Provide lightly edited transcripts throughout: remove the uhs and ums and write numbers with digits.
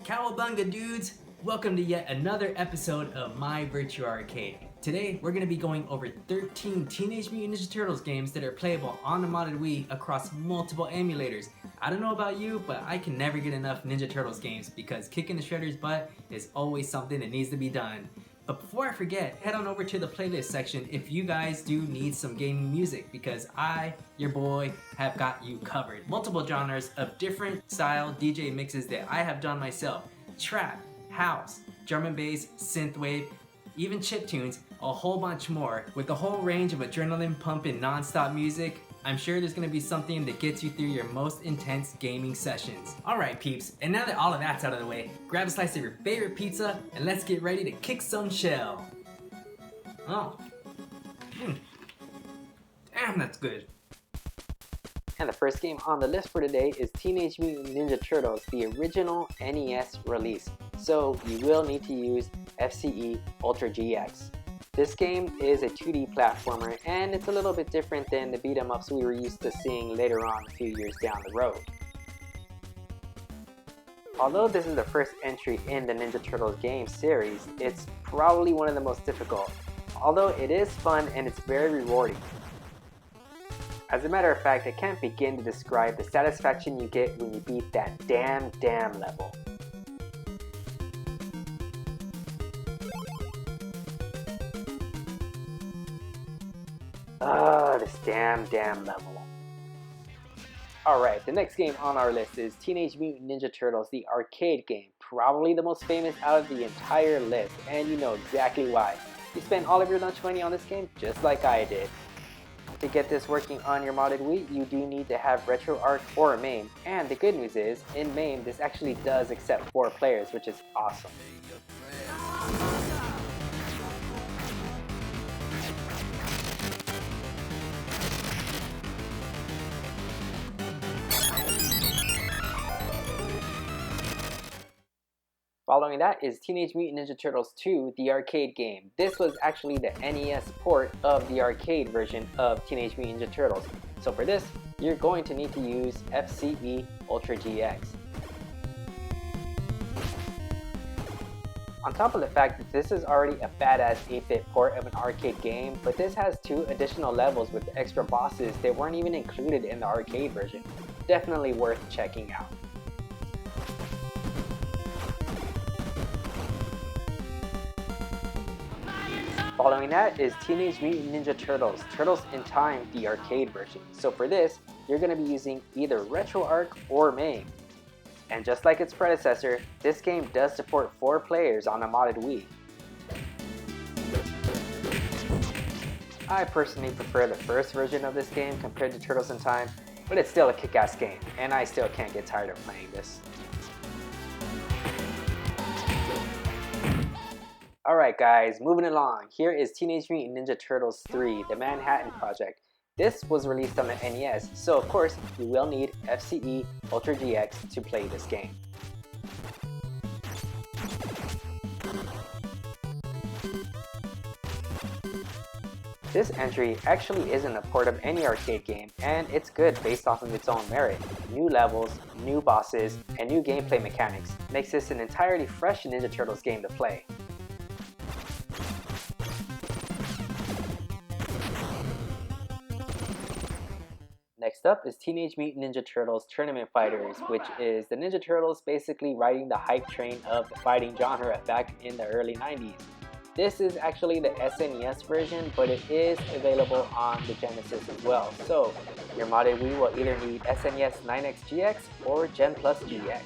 Cowabunga dudes! Welcome to yet another episode of my Virtual Arcade. Today we're going to be going over 13 Teenage Mutant Ninja Turtles games that are playable on the modded Wii across multiple emulators. I don't know about you, but I can never get enough Ninja Turtles games because kicking the Shredder's butt is always something that needs to be done. But before I forget, head on over to the playlist section if you guys do need some gaming music because I, your boy, have got you covered. Multiple genres of different style DJ mixes that I have done myself. Trap, house, drum and bass, synthwave, even chiptunes, a whole bunch more. With a whole range of adrenaline pumping non-stop music, I'm sure there's gonna be something that gets you through your most intense gaming sessions. Alright peeps, and now that all of that's out of the way, grab a slice of your favorite pizza and let's get ready to kick some shell. Oh. Damn, that's good. And the first game on the list for today is Teenage Mutant Ninja Turtles, the original NES release. So you will need to use FCE Ultra GX. This game is a 2D platformer and it's a little bit different than the beat 'em ups we were used to seeing later on a few years down the road. Although this is the first entry in the Ninja Turtles game series, it's probably one of the most difficult, although it is fun and it's very rewarding. As a matter of fact, I can't begin to describe the satisfaction you get when you beat that damn level. This damn level. Alright, the next game on our list is Teenage Mutant Ninja Turtles, the arcade game. Probably the most famous out of the entire list, and you know exactly why. You spent all of your lunch money on this game just like I did. To get this working on your modded Wii, you do need to have Retroarch or Mame, and the good news is, in Mame, this actually does accept 4 players, which is awesome. Following that is Teenage Mutant Ninja Turtles 2, the arcade game. This was actually the NES port of the arcade version of Teenage Mutant Ninja Turtles. So for this, you're going to need to use FCE Ultra GX. On top of the fact that this is already a badass 8-bit port of an arcade game, but this has 2 additional levels with extra bosses that weren't even included in the arcade version. Definitely worth checking out. Following that is Teenage Mutant Ninja Turtles, Turtles in Time, the arcade version. So for this, you're going to be using either Retroarch or Mame. And just like its predecessor, this game does support 4 players on a modded Wii. I personally prefer the first version of this game compared to Turtles in Time, but it's still a kick-ass game, and I still can't get tired of playing this. Alright guys, moving along, here is Teenage Mutant Ninja Turtles 3, the Manhattan Project. This was released on the NES, so of course you will need FCE Ultra GX to play this game. This entry actually isn't a port of any arcade game, and it's good based off of its own merit. New levels, new bosses, and new gameplay mechanics makes this an entirely fresh Ninja Turtles game to play. Next up is Teenage Mutant Ninja Turtles Tournament Fighters, which is the Ninja Turtles basically riding the hype train of the fighting genre back in the early 90s. This is actually the SNES version, but it is available on the Genesis as well. So your modded Wii will either need SNES 9X GX or Gen Plus GX.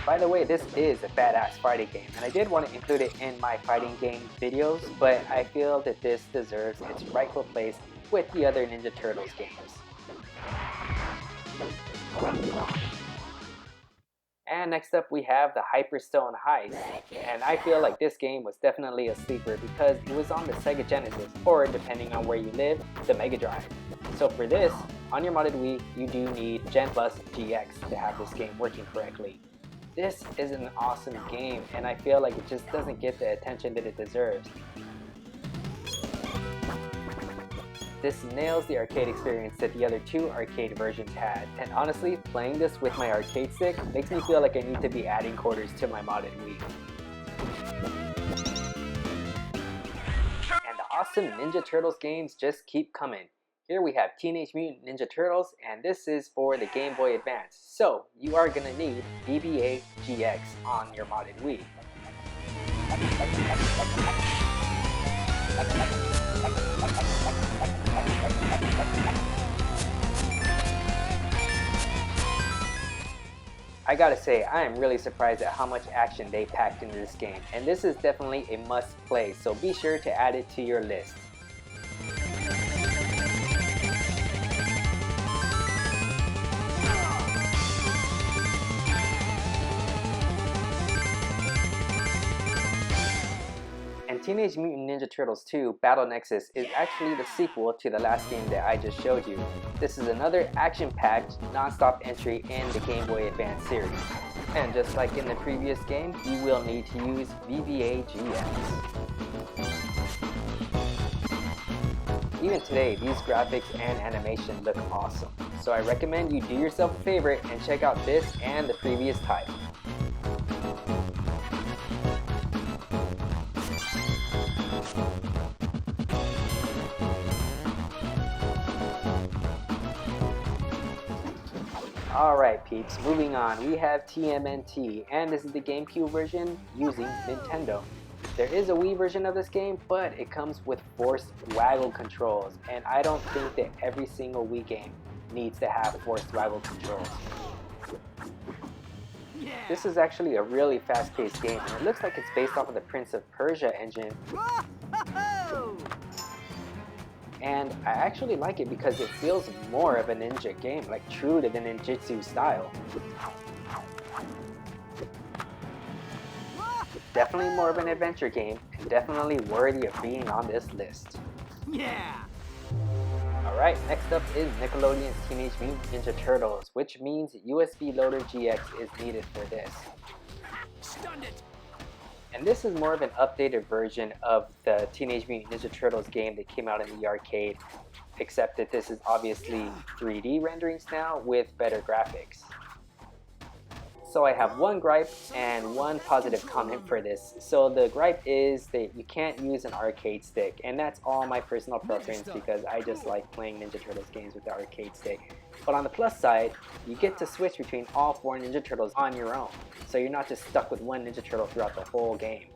By the way, this is a badass fighting game, and I did want to include it in my fighting game videos, but I feel that this deserves its rightful place with the other Ninja Turtles games. And next up we have the Hyperstone Heist, and I feel like this game was definitely a sleeper because it was on the Sega Genesis, or depending on where you live, the Mega Drive. So for this, on your modded Wii, you do need Gen Plus GX to have this game working correctly. This is an awesome game, and I feel like it just doesn't get the attention that it deserves. this nails the arcade experience that the other two arcade versions had, and honestly, playing this with my arcade stick makes me feel like I need to be adding quarters to my modded Wii. And the awesome Ninja Turtles games just keep coming. Here we have Teenage Mutant Ninja Turtles, and this is for the Game Boy Advance, so you are going to need VBA GX on your modded Wii. I gotta say, I am really surprised at how much action they packed into this game, and this is definitely a must play, so be sure to add it to your list. And Teenage Mutant Ninja Turtles 2 Battle Nexus is actually the sequel to the last game that I just showed you. This is another action-packed, non-stop entry in the Game Boy Advance series. And just like in the previous game, you will need to use VBA GX. Even today, these graphics and animation look awesome. So I recommend you do yourself a favor and check out this and the previous title. Alright peeps, moving on, we have TMNT, and this is the GameCube version using Nintendo. There is a Wii version of this game, but it comes with forced waggle controls, and I don't think that every single Wii game needs to have forced waggle controls. This is actually a really fast-paced game, and it looks like it's based off of the Prince of Persia engine. And I actually like it because it feels more of a ninja game, like true to the ninjutsu style. Definitely more of an adventure game, and definitely worthy of being on this list. Yeah! Alright, next up is Nickelodeon's Teenage Mutant Ninja Turtles, which means USB Loader GX is needed for this. Stunned it! And this is more of an updated version of the Teenage Mutant Ninja Turtles game that came out in the arcade, except that this is obviously 3D renderings now with better graphics. So I have one gripe and one positive comment for this. So the gripe is that you can't use an arcade stick, and that's all my personal preference because I just like playing Ninja Turtles games with the arcade stick. But on the plus side, you get to switch between all 4 Ninja Turtles on your own, so you're not just stuck with one Ninja Turtle throughout the whole game.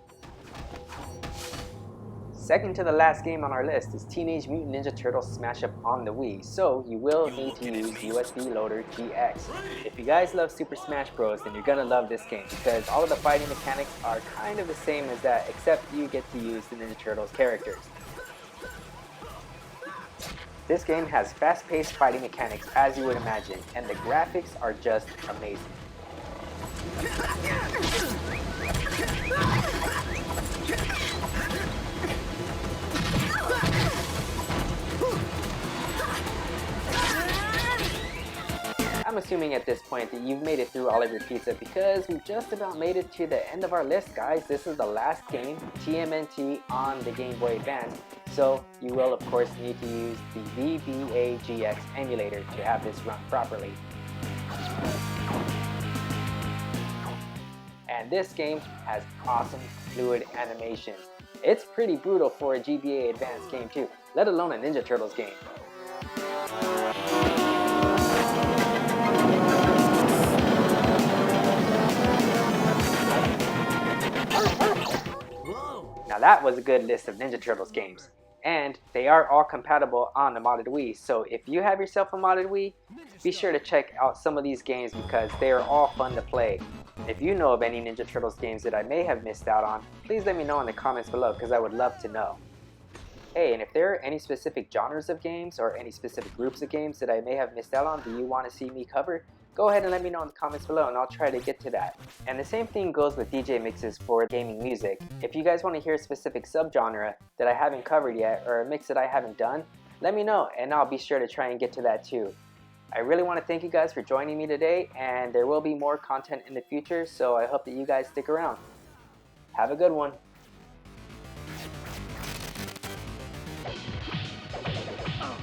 Second to the last game on our list is Teenage Mutant Ninja Turtles Smash Up on the Wii, so you will need to use USB Loader GX. If you guys love Super Smash Bros, then you're gonna love this game because all of the fighting mechanics are kind of the same as that, except you get to use the Ninja Turtles characters. This game has fast-paced fighting mechanics as you would imagine, and the graphics are just amazing. I'm assuming at this point that you've made it through all of your pizza because we've just about made it to the end of our list, guys. This is the last game, TMNT, on the Game Boy Advance, so you will of course need to use the VBA GX emulator to have this run properly. And this game has awesome fluid animations. It's pretty brutal for a GBA Advance game too, let alone a Ninja Turtles game. Now that was a good list of Ninja Turtles games, and they are all compatible on the modded Wii, so if you have yourself a modded Wii, be sure to check out some of these games because they are all fun to play. If you know of any Ninja Turtles games that I may have missed out on, please let me know in the comments below because I would love to know. Hey, and if there are any specific genres of games or any specific groups of games that I may have missed out on that you want to see me cover, go ahead and let me know in the comments below and I'll try to get to that. And the same thing goes with DJ mixes for gaming music. If you guys want to hear a specific subgenre that I haven't covered yet or a mix that I haven't done, let me know and I'll be sure to try and get to that too. I really want to thank you guys for joining me today, and there will be more content in the future, so I hope that you guys stick around. Have a good one. Oh.